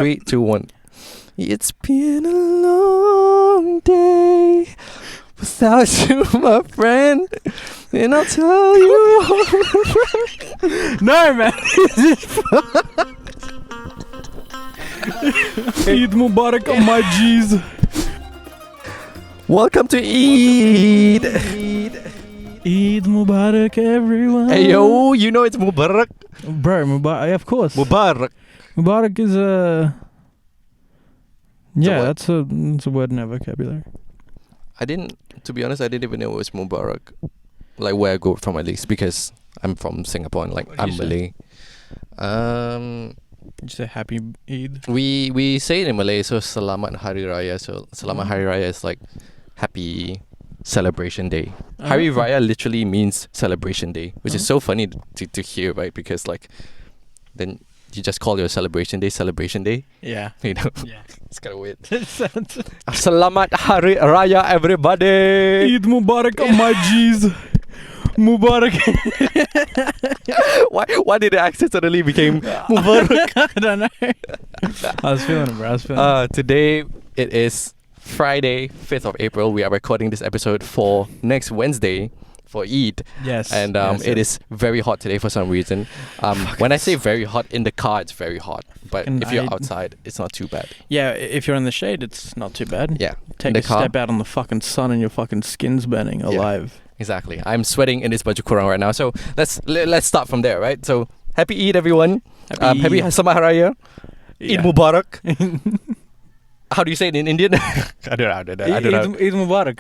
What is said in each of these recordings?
3, 2, 1. It's been a long day without you, my friend. And I'll tell you. No, man. Eid Mubarak on my G's. Welcome to Eid. Eid Mubarak, everyone. Hey yo, you know it's Mubarak. Bro, Mubarak, of course. Mubarak. Mubarak is a... Yeah, what? that's a word in our vocabulary. To be honest, I didn't even know it was Mubarak. Like where I go from at least, because I'm from Singapore and like I'm Malay. Did you say Happy Eid? We say it in Malay, so Selamat Hari Raya. So Selamat Hari Raya is like happy celebration day. Hari Raya literally means celebration day, which is so funny to hear, right? Because like then you just call your celebration day. Yeah. You know? Yeah. It's kind of weird. Selamat Hari Raya, everybody. Eid Mubarak on my G's. Mubarak. Why did the accent suddenly became Mubarak? I don't know. I was feeling it, bro. Today it is Friday, 5th of April. We are recording this episode for next Wednesday for Eid. Yes. And it is very hot today for some reason. When I say very hot, in the car it's very hot. But if you're outside, it's not too bad. Yeah, if you're in the shade, it's not too bad. Yeah. Take a step out on the fucking sun and your fucking skin's burning alive. Yeah, exactly. I'm sweating in this baju kurang right now. So let's start from there, right? So happy Eid, everyone. Happy Selamat Hari Raya. Eid Mubarak. How do you say it in Indian? I don't know. Eid Mubarak.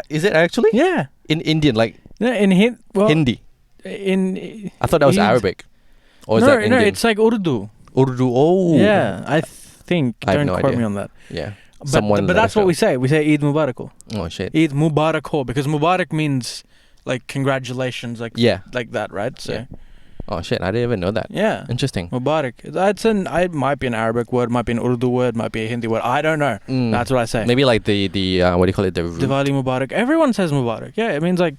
Is it actually? Yeah. In Indian, like Hindi. I thought that was Arabic. Or is that Indian? No, it's like Urdu. Urdu. Oh. Yeah, I think. I have no quote idea. me on that. Yeah. But that's what we say. We say Eid Mubarak. Oh shit. Eid Mubarak because Mubarak means like congratulations, like like that, right? So. Yeah. Oh shit! I didn't even know that. Yeah. Interesting. Mubarak. It might be an Arabic word, might be an Urdu word, might be a Hindi word. I don't know. That's what I say. Maybe like the what do you call it? The Diwali Mubarak. Everyone says Mubarak. Yeah, it means like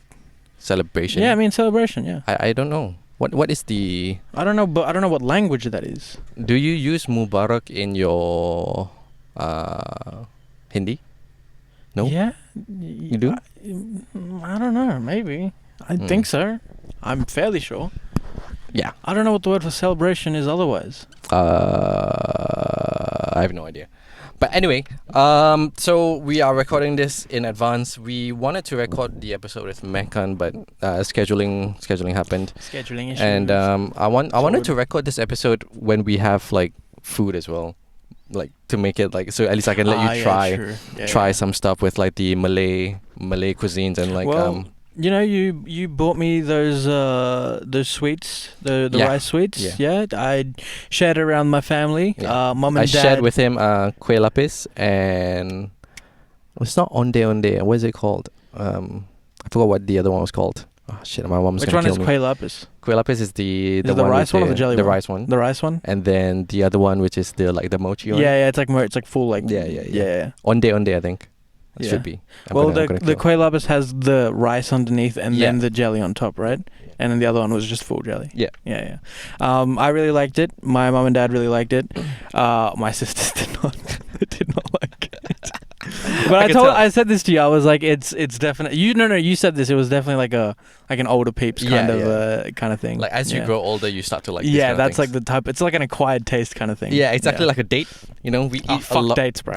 celebration. Yeah, it means celebration. Yeah. I don't know. What is the? I don't know, but I don't know what language that is. Do you use Mubarak in your Hindi? No. Yeah. You do? I don't know. Maybe. I think so. I'm fairly sure. Yeah. I don't know what the word for celebration is otherwise. I have no idea. But anyway, so we are recording this in advance. We wanted to record the episode with Mekan, but scheduling happened. Scheduling issues. And I wanted to record this episode when we have like food as well, like to make it like so at least I can let you try some stuff with like the Malay cuisines and like You know, you bought me those sweets, the rice sweets. Yeah. I shared it around my family. Yeah. Mum and Dad. I shared with him kueh lapis and it's not onde. What is it called? I forgot what the other one was called. Oh shit! My mom's gonna kill me. Which one is kueh lapis? Kueh lapis is the rice one or the jelly one? The rice one. The rice one. And then the other one, which is the mochi one. Yeah. It's like full like. Yeah. Onde, I think. It should be. The kueh lapis has the rice underneath and then the jelly on top, right? Yeah. And then the other one was just full jelly. Yeah. I really liked it. My mum and dad really liked it. My sisters did not like it. But I said this to you. I was like, it's definitely you said this. It was definitely like an older peeps kind of thing. Like as you grow older, you start to like. Yeah, that's like the type. It's like an acquired taste kind of thing. Yeah, exactly like a date. You know, we eat fuck dates, bro.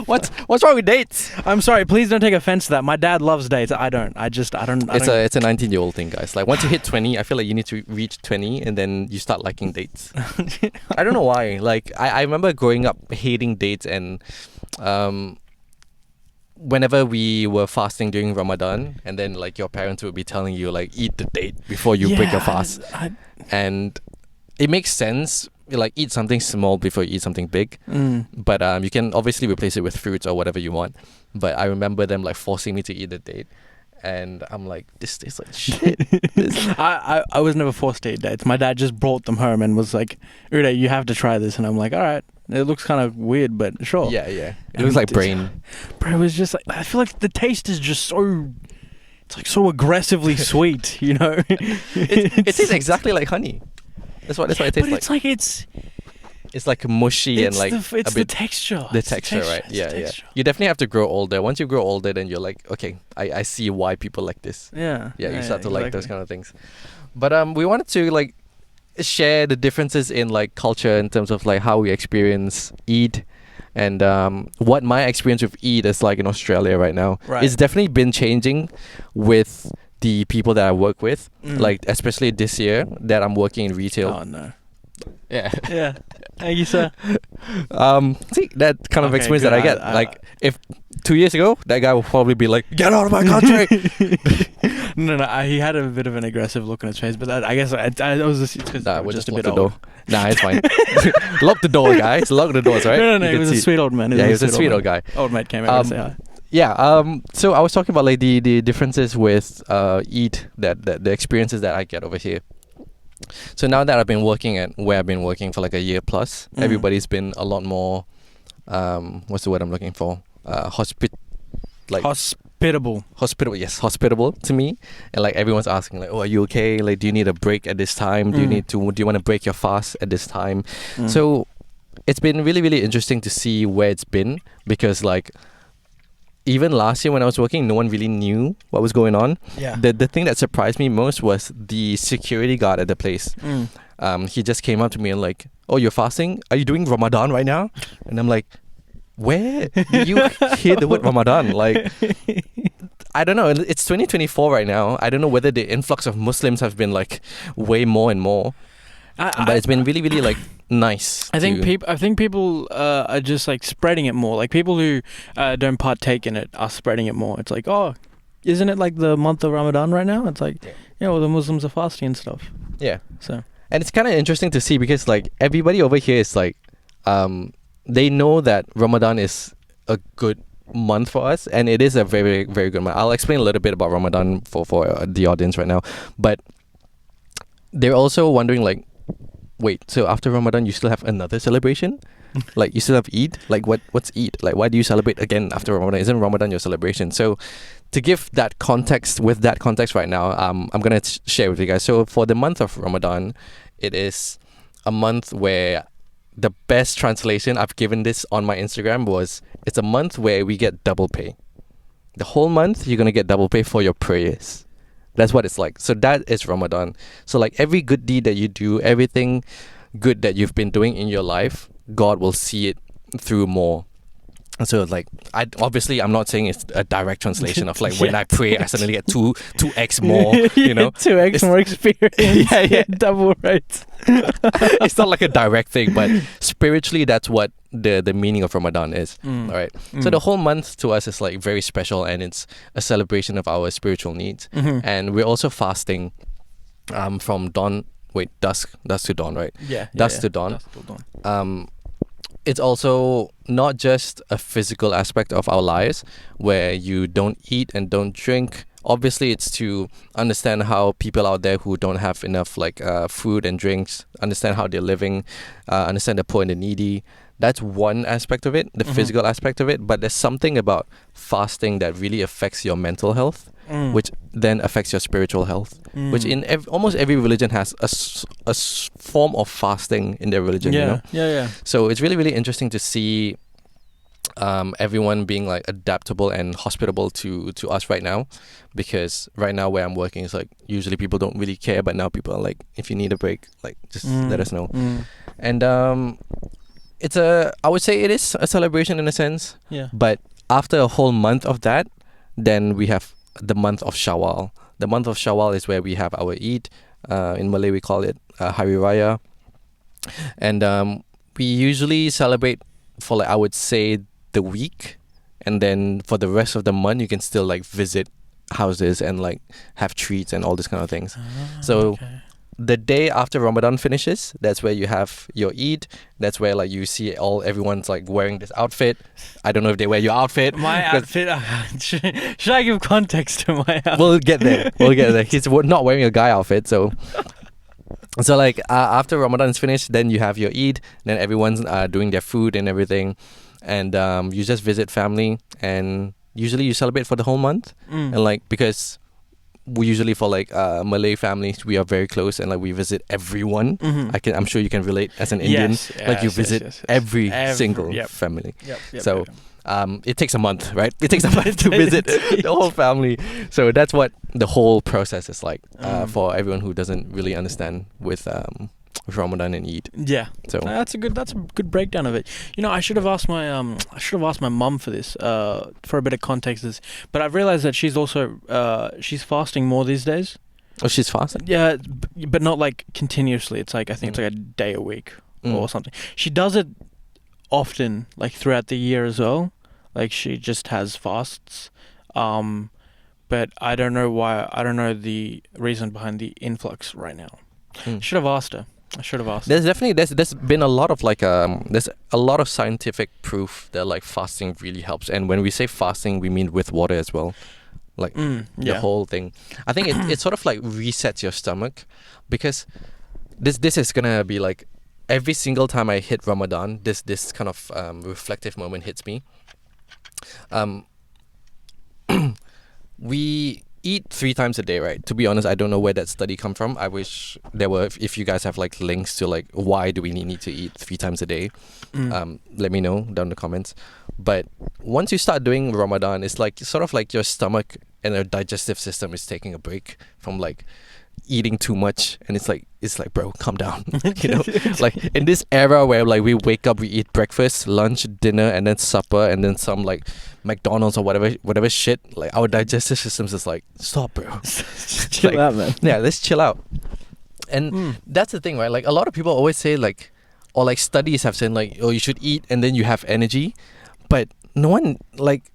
What's wrong with dates? I'm sorry. Please don't take offense to that. My dad loves dates. I don't. It's a 19-year-old thing, guys. Like once you hit 20, I feel like you need to reach 20 and then you start liking dates. I don't know why. Like I remember growing up hating dates and whenever we were fasting during Ramadan and then like your parents would be telling you like eat the date before you break your fast. And it makes sense. Like eat something small before you eat something big. But you can obviously replace it with fruits or whatever you want. But I remember them like forcing me to eat the date. And I'm like, this tastes like shit. I was never forced to eat dates. My dad just brought them home and was like, Uday, you have to try this. And I'm like, all right. It looks kind of weird, but sure. Yeah. It looks like brain. Bro, it was just like, I feel like the taste is just so... It's like so aggressively sweet, you know? It tastes exactly like honey. That's what it tastes like. But it's like it's like mushy and like it's the texture. The texture, right? Yeah. You definitely have to grow older. Once you grow older, then you're like, okay, I see why people like this. Yeah. You start to like those kind of things. But we wanted to like share the differences in like culture in terms of like how we experience Eid. And what my experience with Eid is like in Australia right now. Right. It's definitely been changing with the people that I work with. Like especially this year that I'm working in retail. Oh no. Yeah. Yeah. Thank you, sir. See that kind of experience that I get. Like if 2 years ago, that guy would probably be like, "Get out of my country." No, he had a bit of an aggressive look on his face, but I guess I was just, we'll just a lock bit the old. door. Nah, it's fine. Lock the door, guys. Lock the doors, right? No, he was a sweet old man. He was a sweet old guy. Old mate came out to say hi. Yeah. So I was talking about like the differences with Eid, that the experiences that I get over here. So now that I've been working at where I've been working for like a year plus, everybody's been a lot more. What's the word I'm looking for? Hospitable to me. And like everyone's asking like, oh, are you okay? Like, do you need a break at this time? Do you want to break your fast at this time? So it's been really, really interesting to see where it's been, because like even last year when I was working, no one really knew what was going on. Yeah. The thing that surprised me most was the security guard at the place. He just came up to me and like, oh, you're fasting? Are you doing Ramadan right now? And I'm like, where did you hear the word Ramadan? Like, I don't know. It's 2024 right now. I don't know whether the influx of Muslims have been like way more and more. But it's been really, really like nice. I think people are just like spreading it more. Like people who don't partake in it are spreading it more. It's like, oh, isn't it like the month of Ramadan right now? It's like, well, the Muslims are fasting and stuff. Yeah. So. And it's kind of interesting to see, because like everybody over here is like, they know that Ramadan is a good month for us, and it is a very, very good month. I'll explain a little bit about Ramadan for the audience right now. But they're also wondering like, wait, so after Ramadan you still have another celebration? Like you still have Eid? Like what's Eid? Like why do you celebrate again after Ramadan? Isn't Ramadan your celebration? So to give that context, with that context right now, I'm going to share with you guys. So for the month of Ramadan, it is a month where the best translation I've given this on my Instagram was, it's a month where we get double pay. The whole month you're going to get double pay for your prayers. That's what it's like. So that is Ramadan. So like every good deed that you do, everything good that you've been doing in your life, God will see it through more. So like, I'm not saying it's a direct translation of like when I pray I suddenly get 2x more, you know, 2x more experience. yeah, double right. It's not like a direct thing, but spiritually that's what the meaning of Ramadan is. All right. So the whole month to us is like very special, and it's a celebration of our spiritual needs. And we're also fasting from dusk to dawn, right? Dusk to dawn. It's also not just a physical aspect of our lives where you don't eat and don't drink. Obviously, it's to understand how people out there who don't have enough like food and drinks, understand how they're living, understand the poor and the needy. That's one aspect of it, the physical aspect of it. But there's something about fasting that really affects your mental health, which then affects your spiritual health, which in almost every religion has a form of fasting in their religion. Yeah. So it's really, really interesting to see everyone being like adaptable and hospitable to us right now, because right now where I'm working is like usually people don't really care, but now people are like, if you need a break, like just let us know. And I would say it is a celebration in a sense. Yeah. But after a whole month of that, then we have the month of Shawwal. The month of Shawwal is where we have our Eid. In Malay we call it Hari Raya. And we usually celebrate for like, I would say, the week, and then for the rest of the month you can still like visit houses and like have treats and all these kind of things. The day after Ramadan finishes, that's where you have your Eid. That's where like you see everyone's like wearing this outfit. I don't know if they wear your outfit. My outfit. Should I give context to my outfit? We'll get there. He's not wearing a guy outfit, so like after Ramadan is finished, then you have your Eid. Then everyone's doing their food and everything, and you just visit family, and usually you celebrate for the whole month. And like, because we usually for like Malay families, we are very close and like we visit everyone. I'm sure you can relate as an Indian. Like you visit every single family. So it takes a month, right? It takes a month to visit the whole family. So that's what the whole process is like for everyone who doesn't really understand with Ramadan and Eid. Yeah. So that's a good breakdown of it. You know, I should have asked my mum for this for a bit of context. But I've realized that she's also she's fasting more these days. Oh, she's fasting? Yeah, but not like continuously. It's like I think it's like a day a week or something. She does it often, like throughout the year as well. Like she just has fasts. But I don't know why. I don't know the reason behind the influx right now. Should have asked her. I should have asked. There's been a lot of like there's a lot of scientific proof that like fasting really helps. And when we say fasting, we mean with water as well. Like the whole thing. I think it sort of like resets your stomach, because this is gonna be like every single time I hit Ramadan, this kind of reflective moment hits me. We eat 3 times a day, right? To be honest, I don't know where that study come from. I wish there were. If you guys have like links to like why do we need to eat 3 times a day, let me know down in the comments. But once you start doing Ramadan, it's like sort of like your stomach and your digestive system is taking a break from like eating too much, and it's like bro, calm down. You know, like in this era where like we wake up, we eat breakfast, lunch, dinner, and then supper, and then some like McDonald's or whatever shit, like our digestive systems is like, stop, bro. Chill out, man. Yeah, let's chill out. And that's the thing, right? Like a lot of people always say like, or like studies have said like, oh, you should eat and then you have energy, but no one like.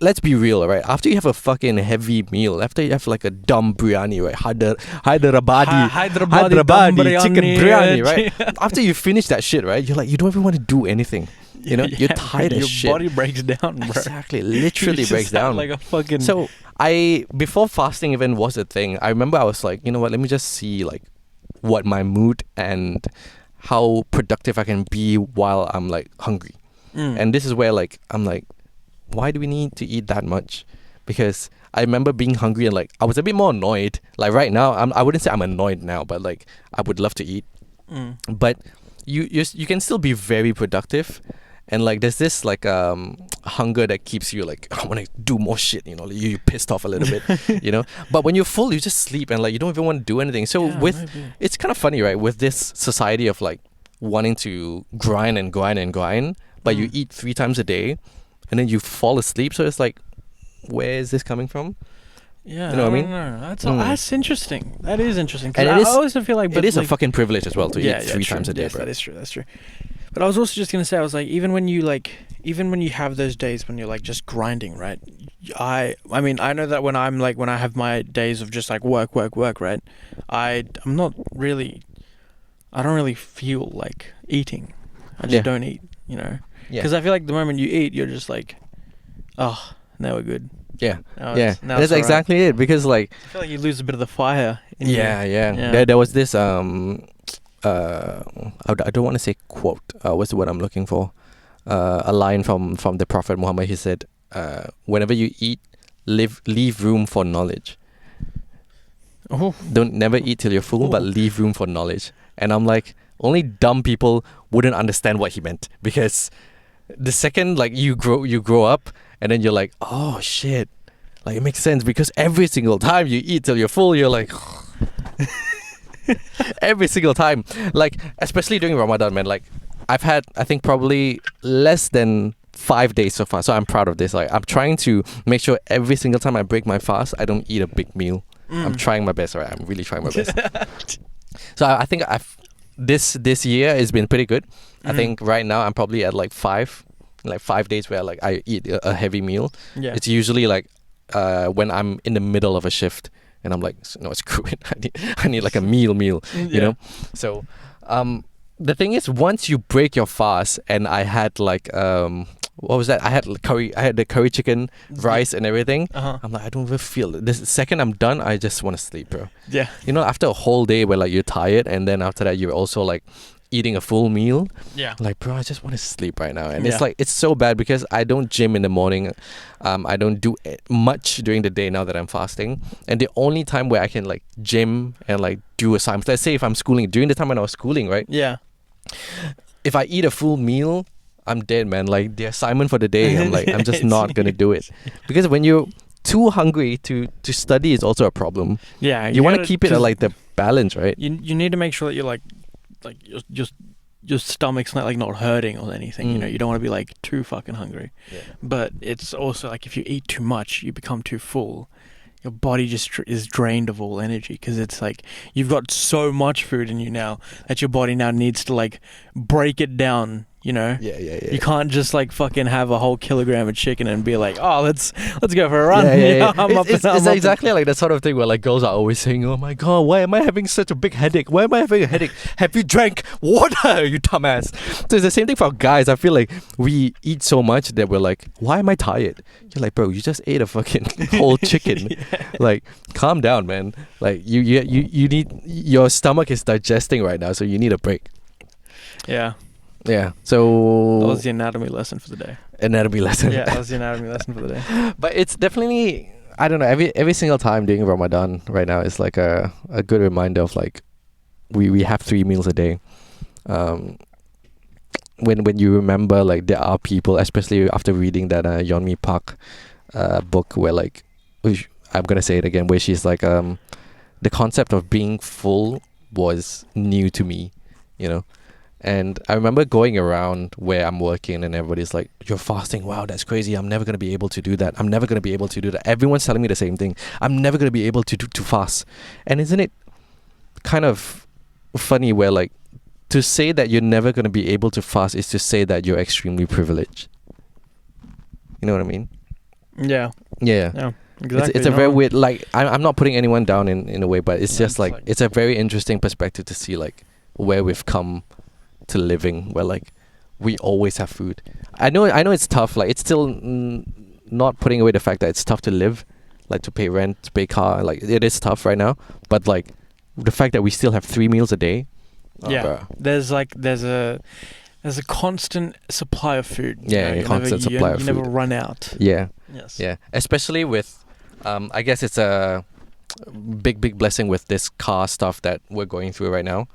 Let's be real, right? After you have a fucking heavy meal, after you have like a dum biryani, right? Hyderabadi chicken biryani, right? After you finish that shit, right? You're like, you don't even want to do anything. You know, you're tired as shit. Your body breaks down, bro. Exactly, literally breaks down. Like a fucking. So before fasting even was a thing, I remember I was like, you know what? Let me just see like what my mood and how productive I can be while I'm like hungry. And this is where like I'm like, why do we need to eat that much? Because I remember being hungry and like I was a bit more annoyed. Like right now, I wouldn't say I'm annoyed now, but like I would love to eat. But you can still be very productive, and like there's this like hunger that keeps you like, I want to do more shit. You know, like, you're pissed off a little bit. You know, but when you're full, you just sleep and like you don't even want to do anything. So it's kind of funny, right? With this society of like wanting to grind, but you eat 3 times a day. And then you fall asleep, so it's like, where is this coming from? Yeah, you know what I mean? That's interesting. That is interesting. And I always feel like, it is like, a fucking privilege as well to eat 3 times a day, bro. That is true. That's true. But I was also just gonna say, I was like, even when you have those days when you're like just grinding, right? I mean, I know that when I have my days of just like work, right? I don't really feel like eating. I just don't eat, you know. Because I feel like the moment you eat, you're just like, oh, now we're good. Yeah, that's exactly it. Because like, I feel like you lose a bit of the fire. There was this I don't want to say quote. What's the word I'm looking for? A line from the Prophet Muhammad. He said, "Whenever you eat, leave room for knowledge. Don't never eat till you're full, but leave room for knowledge." And I'm like, only dumb people wouldn't understand what he meant, because the second like you grow up and then you're like, oh shit, like it makes sense, because every single time you eat till you're full, you're like every single time, like especially during Ramadan, man, like I've had I think probably less than 5 days so far, so I'm proud of this. Like I'm trying to make sure every single time I break my fast, I don't eat a big meal. I'm trying my best, right? I'm really trying my best. So I think this year has been pretty good. I think right now I'm probably at like 5 days where like I eat a heavy meal. Yeah. It's usually like when I'm in the middle of a shift and I'm like, no, screw it. I need like a meal, you know? So the thing is, once you break your fast, and I had like what was that? I had the curry chicken, rice and everything. I'm like, I don't even feel it. The second I'm done, I just want to sleep, bro. Yeah. You know, after a whole day where like you're tired, and then after that you're also like eating a full meal. Yeah. Like, bro, I just want to sleep right now. And it's like, it's so bad because I don't gym in the morning. I don't do much during the day now that I'm fasting. And the only time where I can like gym and like do assignments, let's say if I'm schooling, during the time when I was schooling, right? Yeah. If I eat a full meal, I'm dead, man. Like the assignment for the day, I'm just not going to do it. Because when you're too hungry to study is also a problem. Yeah. You want to keep it at like the balance, right? You need to make sure that you're like your stomach's not hurting or anything. You know, you don't want to be like too fucking hungry. Yeah. But it's also like if you eat too much, you become too full. Your body just is drained of all energy because it's like you've got so much food in you now that your body now needs to like break it down. You know, you can't just like fucking have a whole kilogram of chicken and be like, oh, let's go for a run. It's exactly like that sort of thing where like girls are always saying, oh my god, why am I having such a big headache? Why am I having a headache? Have you drank water, you dumbass? So it's the same thing for guys. I feel like we eat so much that we're like, why am I tired? You're like, bro, you just ate a fucking whole chicken. Like, calm down, man. Like you need, your stomach is digesting right now, so you need a break. Yeah, so... That was the anatomy lesson for the day. Anatomy lesson. Yeah, that was the anatomy lesson for the day. But it's definitely... I don't know, every single time during Ramadan right now is like a good reminder of like... We have 3 meals a day. When you remember like there are people, especially after reading that Yeonmi Park book where like... I'm going to say it again, where she's like... the concept of being full was new to me, you know? And I remember going around where I'm working and everybody's like, you're fasting, wow, that's crazy, I'm never going to be able to do that, I'm never going to be able to do that. Everyone's telling me the same thing, I'm never going to be able to fast. And isn't it kind of funny where like, to say that you're never going to be able to fast is to say that you're extremely privileged. You know what I mean? Yeah. Exactly. It's a very weird, like, I'm not putting anyone down in a way, but it's just like, it's a very interesting perspective to see like where we've come to living, where like we always have food. I know it's tough, like it's still not putting away the fact that it's tough to live, like to pay rent, to pay car, like it is tough right now, but like the fact that we still have 3 meals a day, there's a constant supply of food. Constant supply of food. You never run out. Especially with I guess it's a big blessing with this car stuff that we're going through right now.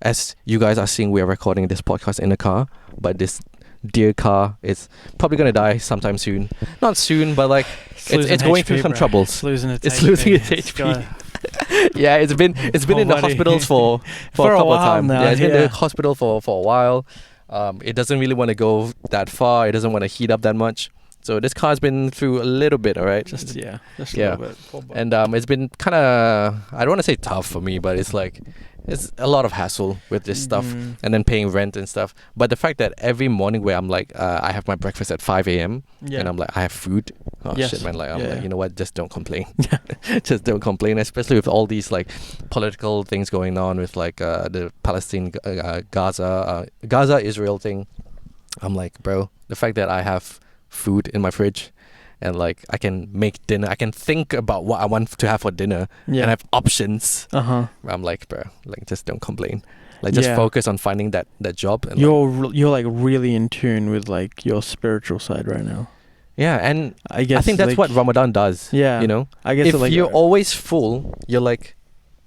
As you guys are seeing, we are recording this podcast in a car, but this dear car is probably going to die sometime soon. Not soon, but like it's going through some troubles. It's losing its HP. Yeah, it's been in the hospitals for a couple of times. Yeah, it's been in the hospital for a while. It doesn't really want to go that far. It doesn't want to heat up that much. So this car's been through a little bit, alright? Just a little bit. And it's been kind of, I don't want to say tough for me, but it's like, it's a lot of hassle with this stuff, and then paying rent and stuff. But the fact that every morning where I'm like, I have my breakfast at 5 a.m. and I'm like, I have food. Oh shit, man! Like I'm like, you know what? Just don't complain. Just don't complain. Especially with all these like political things going on with like the Palestine, Gaza Israel thing. I'm like, bro, the fact that I have food in my fridge and like I can make dinner, I can think about what I want to have for dinner and I have options. I'm like, bro, like just don't complain, like just focus on finding that job. And you're like really in tune with like your spiritual side right now. And I think that's like, what Ramadan does. You know, I guess if like you're always full, you're like,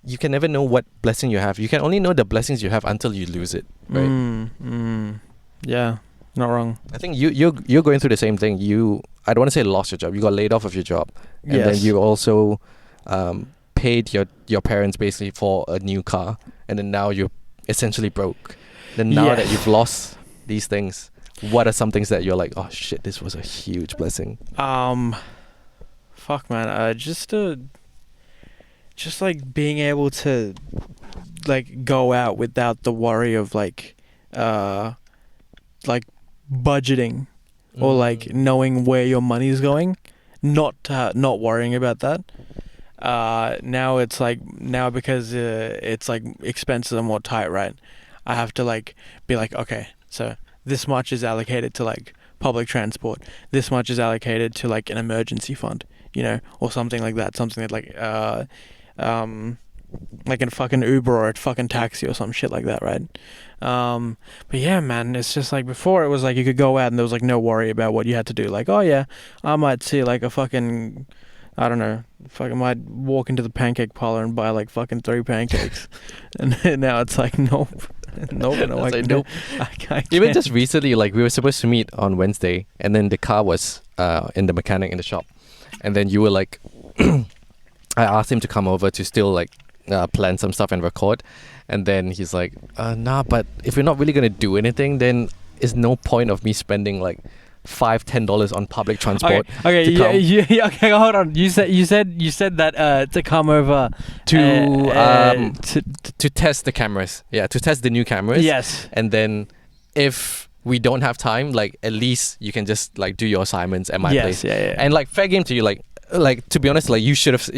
you can never know what blessing you have. You can only know the blessings you have until you lose it, right? Yeah, not wrong. I think you're going through the same thing. I don't want to say lost your job. You got laid off of your job, and then you also paid your parents basically for a new car, and then now you're essentially broke. Then now that you've lost these things, what are some things that you're like, oh shit, this was a huge blessing? Fuck man, just like being able to like go out without the worry of like budgeting or like knowing where your money is going, not worrying about that. Now it's like, now because it's like expenses are more tight, right? I have to like be like, okay, so this much is allocated to like public transport, this much is allocated to like an emergency fund, you know, or something like that, something that like like in fucking Uber or a fucking taxi or some shit like that, right? But yeah, man, it's just like before it was like you could go out and there was like no worry about what you had to do. Like, oh yeah, I might see like a fucking, I don't know, fucking might walk into the pancake parlor and buy like fucking 3 pancakes. And now it's like, nope. Nope. Nope. I Even just recently, like we were supposed to meet on Wednesday, and then the car was in the mechanic in the shop, and then you were like, I asked him to come over to still like plan some stuff and record, and then he's like, nah, but if we're not really gonna do anything, then it's no point of me spending like $5-10 on public transport. Okay, okay, hold on. You said that to come over to test the cameras. Yeah, to test the new cameras. Yes. And then if we don't have time, like at least you can just like do your assignments at my place. Yeah. And like fair game to you, like to be honest, like you should have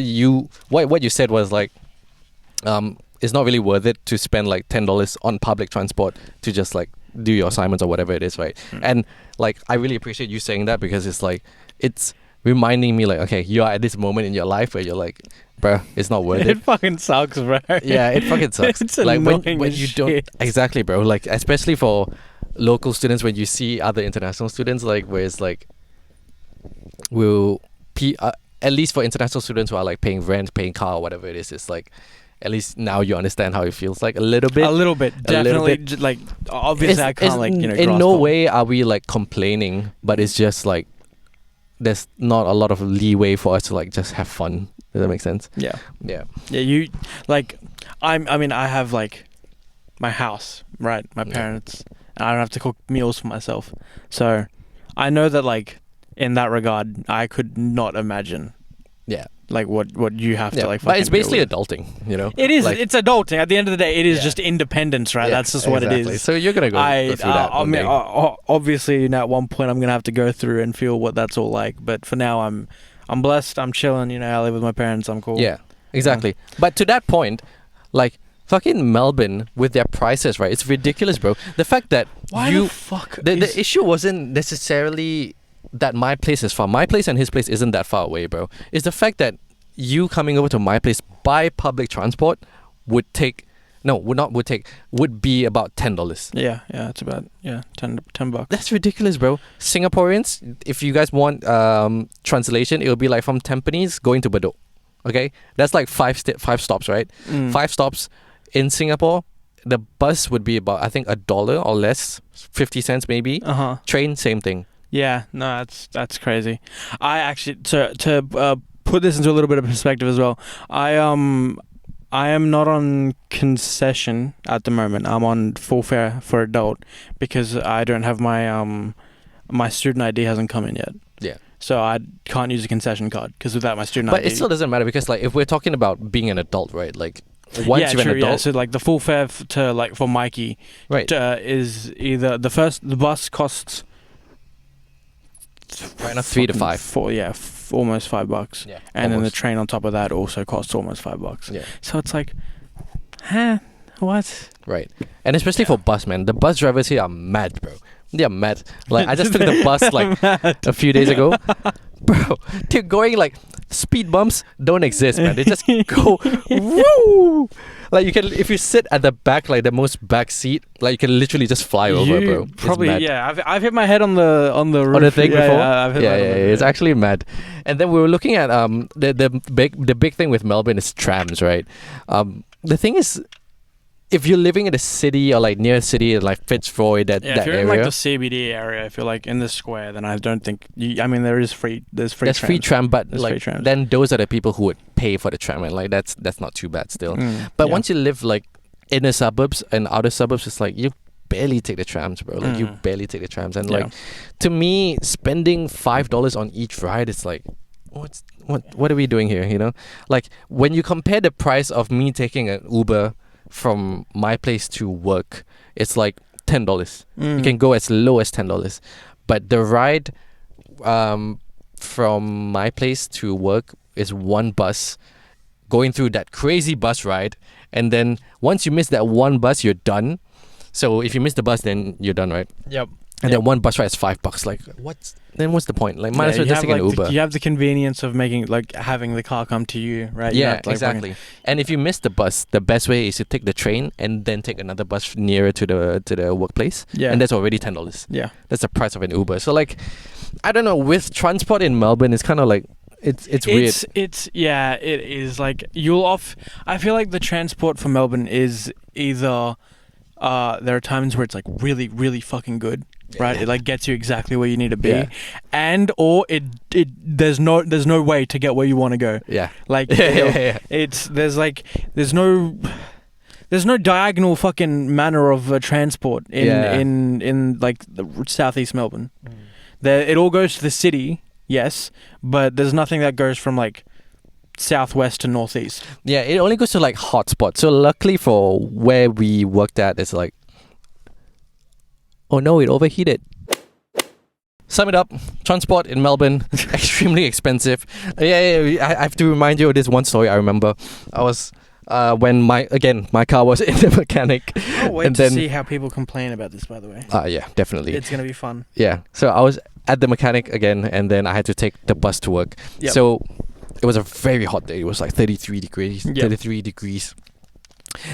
what you said was like it's not really worth it to spend like $10 on public transport to just like do your assignments or whatever it is, right? And like I really appreciate you saying that, because it's like it's reminding me like, okay, you are at this moment in your life where you're like, bro, it's not worth it. It fucking sucks, bro. Yeah, it fucking sucks. It's like annoying when as you shit. don't exactly, bro. Like especially for local students, when you see other international students, like where it's like at least for international students who are like paying rent, paying car or whatever it is, it's like at least now you understand how it feels like a little bit. Definitely. Like obviously I can't like, you know, in no way are we like complaining, but it's just like there's not a lot of leeway for us to like just have fun. Does that make sense? Yeah. You like I mean I have like my house, right? My parents, and I don't have to cook meals for myself. So I know that like in that regard I could not imagine like what you have to like fucking but it's basically deal adulting, you know. It is. Like, it's adulting. At the end of the day, it is just independence, right? That's just what it is. So you're gonna go through that. I mean, obviously, you know, at one point, I'm gonna have to go through and feel what that's all like. But for now, I'm blessed. I'm chilling. You know, I live with my parents. I'm cool. Yeah, exactly. But to that point, like fucking Melbourne with their prices, right? It's ridiculous, bro. The fact that the issue wasn't necessarily that my place is far. My place and his place isn't that far away, bro. It's the fact that you coming over to my place by public transport would be about $10. Yeah, it's about $10. That's ridiculous, bro. Singaporeans, if you guys want translation, it'll be like from Tampines going to Bedok. Okay, that's like five stops, right? 5 stops in Singapore. The bus would be about I think $1 or less, 50 cents maybe. Train, same thing. Yeah, no, that's crazy. I actually to put this into a little bit of perspective as well. I am not on concession at the moment. I'm on full fare for adult because I don't have my my student ID hasn't come in yet. Yeah. So I can't use a concession card because without my student ID. But it still doesn't matter because like if we're talking about being an adult, right? Like once you're an adult. Yeah, so like the full fare to like for Mikey, right, is either the bus costs. Right now, 3 to 5. Almost $5. Yeah, and then the train on top of that also costs almost $5. Yeah. So it's like, what? Right. And especially for bus, man. The bus drivers here are mad, bro. They are mad. Like I just took the bus like a few days ago. Bro, they're going like speed bumps don't exist, man. They just go woo. Like you can, if you sit at the back, like the most back seat, like you can literally just fly over, bro. Probably, I've hit my head on the roof. On the thing before. I've hit my head on the it's actually mad. And then we were looking at the big thing with Melbourne is trams, right? The thing is, if you're living in a city or like near a city like Fitzroy, that if you're area, in like the CBD area, if you're like in the square, then I don't think. There's free tram, but there's like free trams. then those are the people who would pay for the tram, and like that's not too bad still. But once you live like in the suburbs and outer suburbs, it's like you barely take the trams, bro. Like you barely take the trams, and like to me, spending $5 on each ride, it's like what are we doing here? You know, like when you compare the price of me taking an Uber from my place to work, it's like $10. You can go as low as $10, but the ride from my place to work is one bus going through that crazy bus ride, and then once you miss that one bus, you're done. So if you miss the bus, then you're done, right? Yep. And then one bus ride is $5. Like, what's the point? Like, might as well just take an Uber. You have the convenience of having the car come to you, right? Yeah, exactly. And if you miss the bus, the best way is to take the train and then take another bus nearer to the workplace. Yeah. And that's already $10. Yeah. That's the price of an Uber. So like, I don't know. With transport in Melbourne, it's kind of like it's weird. It is like I feel like the transport for Melbourne is either there are times where it's like really, really fucking good. Right, it like gets you exactly where you need to be, or there's no way to get where you want to go. Yeah, like there's no diagonal fucking manner of transport in like the southeast Melbourne. It all goes to the city, yes, but there's nothing that goes from like southwest to northeast. Yeah, it only goes to like hotspots. So luckily for where we worked at, it's like, oh no, it overheated. Sum it up, transport in Melbourne, extremely expensive. I have to remind you of this one story I remember. I was, when my car was in the mechanic. Oh, wait to see how people complain about this, by the way. Yeah, definitely. It's going to be fun. Yeah, so I was at the mechanic again, and then I had to take the bus to work. Yep. So it was a very hot day. It was like 33 degrees. Yep. 33 degrees.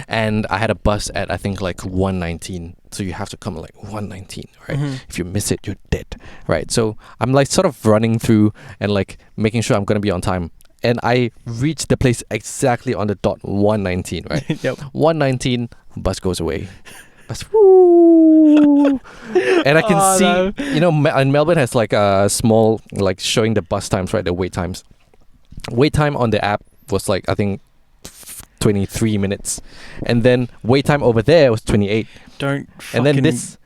And I had a bus at I think like 1:19, so you have to come at like 1:19, right? Mm-hmm. If you miss it, you're dead, right? So I'm like sort of running through and like making sure I'm gonna be on time, and I reached the place exactly on the dot 1:19, right? Yep. 1:19, bus goes away. Bus, woo! And I can see, you know, and Melbourne has like a small like showing the bus times, right? The wait times. Wait time on the app was like I think 23 minutes, and then wait time over there was 28. And then this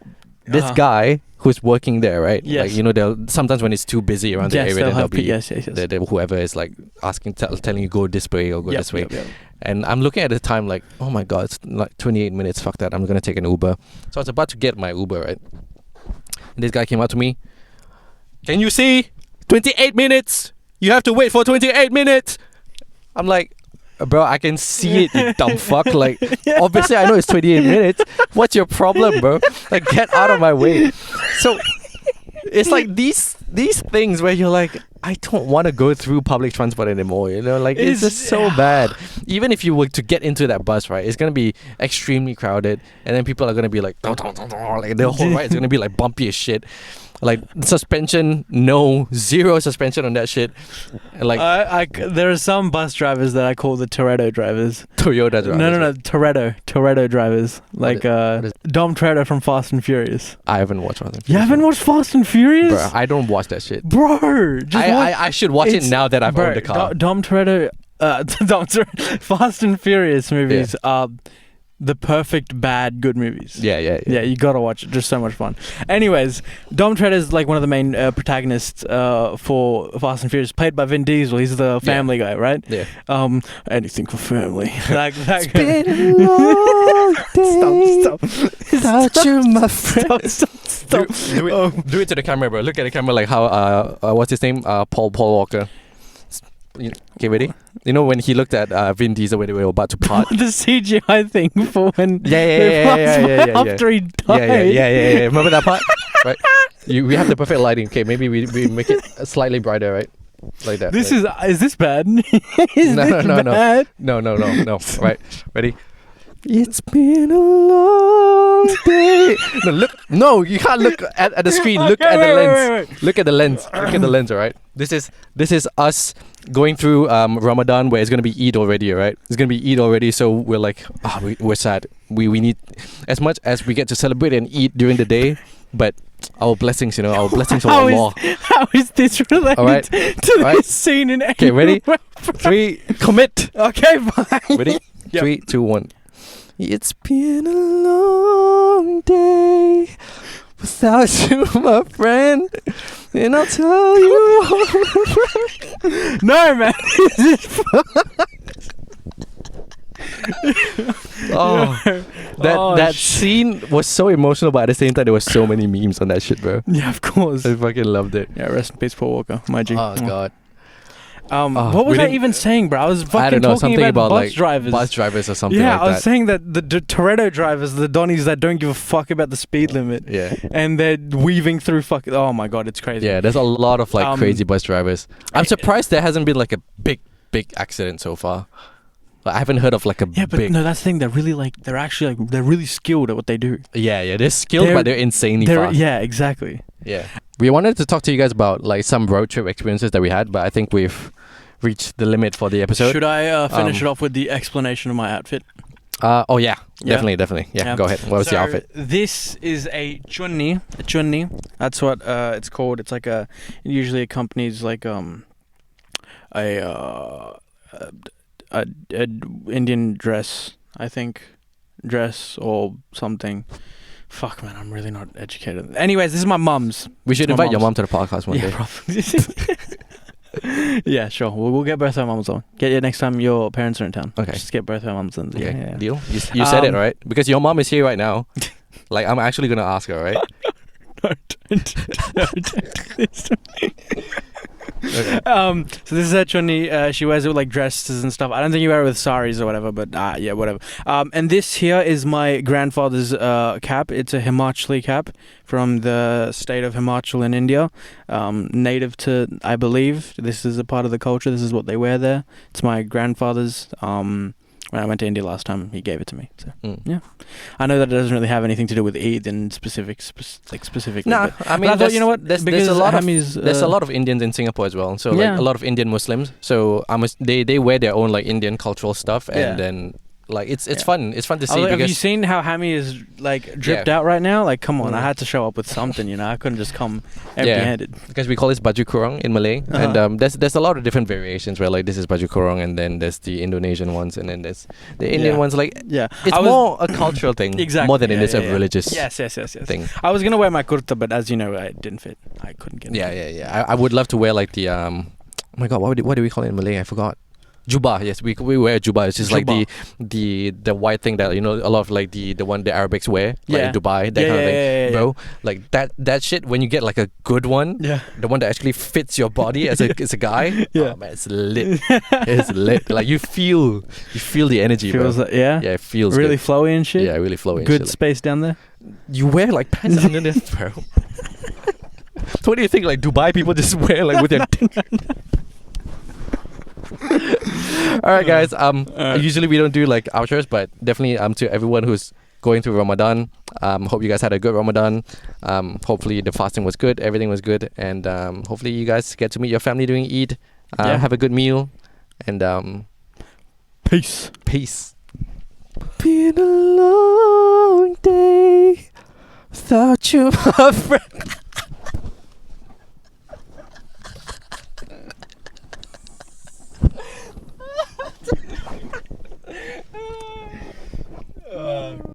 guy who's working there, right? Yes. Like, you know, they'll sometimes when it's too busy around the area, then they'll be whoever is like asking, telling you go this way or go this way. Yep. And I'm looking at the time like, oh my god, it's like 28 minutes. Fuck that, I'm gonna take an Uber. So I was about to get my Uber, right? And this guy came up to me. Can you see? 28 minutes. You have to wait for 28 minutes. I'm like, bro, I can see it, you dumb fuck. Like, obviously I know it's 28 minutes. What's your problem, bro? Like, get out of my way. So it's like these things where you're like, I don't want to go through public transport anymore, you know? Like, it's just so bad. Even if you were to get into that bus, right, it's going to be extremely crowded, and then people are going to be like, like the whole ride is going to be like bumpy as shit. Like suspension, zero suspension on that shit. And like there are some bus drivers that I call the Toretto drivers. Toyota drivers. No, Toretto drivers. Like Dom Toretto from Fast and Furious. I haven't watched Fast and Furious. You haven't watched Fast and Furious? Bro, I don't watch that shit. Bro, I should watch it now that I've owned the car. Dom Toretto, Fast and Furious movies are the perfect bad good movies. Yeah, you gotta watch it. Just so much fun. Anyways, Dom Toretto is like one of the main protagonists for Fast and Furious, played by Vin Diesel. He's the family guy, right? Yeah. Anything for family. Like that. It's been a long day. Stop you, my friend. Stop. Do it to the camera, bro. Look at the camera like how what's his name? Paul Walker. Okay, ready? You know when he looked at Vin Diesel when they were about to part? The CGI thing for when after he died. Yeah. Remember that part? Right? We have the perfect lighting. Okay, maybe we make it slightly brighter, right? Like that. This is this bad? No. Right? Ready? It's been a long day. No, you can't look at the screen. Look at the lens. Wait. Look at the lens. Look at the lens, alright? This is us going through Ramadan, where it's gonna be Eid already, right? It's gonna be Eid already, so we're like, we're sad. We need, as much as we get to celebrate and eat during the day, but our blessings, our blessings of Allah. How is this related to this scene in Okay, ready? 3, commit. Okay, fine. Ready? 3, 2, 1. It's been a long day without you, my friend, and I'll tell you. No, man. That scene was so emotional, but at the same time, there were so many memes on that shit, bro. Yeah, of course. I fucking loved it. Yeah, rest in peace, Paul Walker, my G. Oh, God. What was I even saying, bro? I was fucking talking about bus drivers. Bus drivers or something yeah, like that. I was saying that the Toretto drivers, the Donnies that don't give a fuck about the speed limit. Yeah. And they're weaving through fucking... Oh, my God, it's crazy. Yeah, there's a lot of, like, crazy bus drivers. I'm surprised there hasn't been, like, a big accident so far. I haven't heard of, like, a big... Yeah, but no, that's the thing. They're really, like... They're actually, like... They're really skilled at what they do. Yeah. They're skilled, but they're insanely fast. Yeah, exactly. Yeah. We wanted to talk to you guys about, like, some road trip experiences that we had, but I think we've reached the limit for the episode. Should I finish it off with the explanation of my outfit? Oh yeah, definitely. Yeah, go ahead. What was your outfit? This is a chunni. A chunni. That's what it's called. It's like it usually accompanies like a Indian dress, I think, dress or something. Fuck, man, I'm really not educated. Anyways, this is my mum's. We should invite your mum to the podcast one day. Probably. Yeah, sure. We'll get both our mums on. Get it next time your parents are in town. Okay. Just get both our mums on. Okay. Yeah. Deal? You said it, right? Because your mom is here right now. Like, I'm actually going to ask her, right? No, don't do this to me. Okay. So this is her chunni. She wears it with like dresses and stuff. I don't think you wear it with saris or whatever, but yeah, whatever. And this here is my grandfather's cap. It's a Himachali cap from the state of Himachal in India. Native to, I believe, this is a part of the culture. This is what they wear there. It's my grandfather's. When I went to India last time, he gave it to me. So yeah, I know that it doesn't really have anything to do with Eid in specifically. Nah, I mean, I thought, you know what? There's a lot of Indians in Singapore as well. So like a lot of Indian Muslims. So they wear their own like Indian cultural stuff, and then like it's fun. It's fun to see. Have you seen how Hammy is like dripped out right now? Like, come on, I had to show up with something. You know, I couldn't just come empty-handed. Because we call this baju kurung in Malay, and there's a lot of different variations where like this is baju kurung, and then there's the Indonesian ones, and then there's the Indian ones. Like it's more a cultural thing, more than it is a religious thing. I was gonna wear my kurta, but as you know, it didn't fit. I couldn't get it. Yeah. I would love to wear like the oh my god, what do we call it in Malay? I forgot. Jubah, yes, we wear jubah. It's just like the white thing that, you know, a lot of like the one the Arabics wear, like in Dubai, that kind of thing, bro. Like that shit. When you get like a good one, the one that actually fits your body as a guy, oh man, it's lit. It's lit. Like you feel the energy, feels bro. Like, yeah, it feels really good. flowy and shit. Yeah, really flowy. Good and shit. space down there. You wear like pants underneath, bro. So what do you think? Like Dubai people just wear like with their. Alright guys, usually we don't do like outros, but definitely to everyone who's going through Ramadan, hope you guys had a good Ramadan. Hopefully the fasting was good, everything was good, and hopefully you guys get to meet your family during Eid. Have a good meal, and peace. Been a long day without you, my friend.